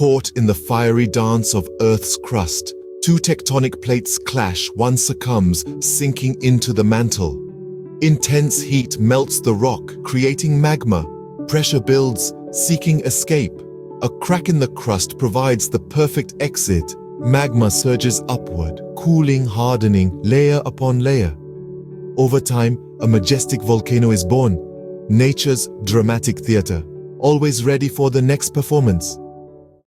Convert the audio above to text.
Caught in the fiery dance of Earth's crust, two tectonic plates clash, one succumbs, sinking into the mantle. Intense heat melts the rock, creating magma. Pressure builds, seeking escape. A crack in the crust provides the perfect exit. Magma surges upward, cooling, hardening, layer upon layer. Over time, a majestic volcano is born. Nature's dramatic theater, always ready for the next performance.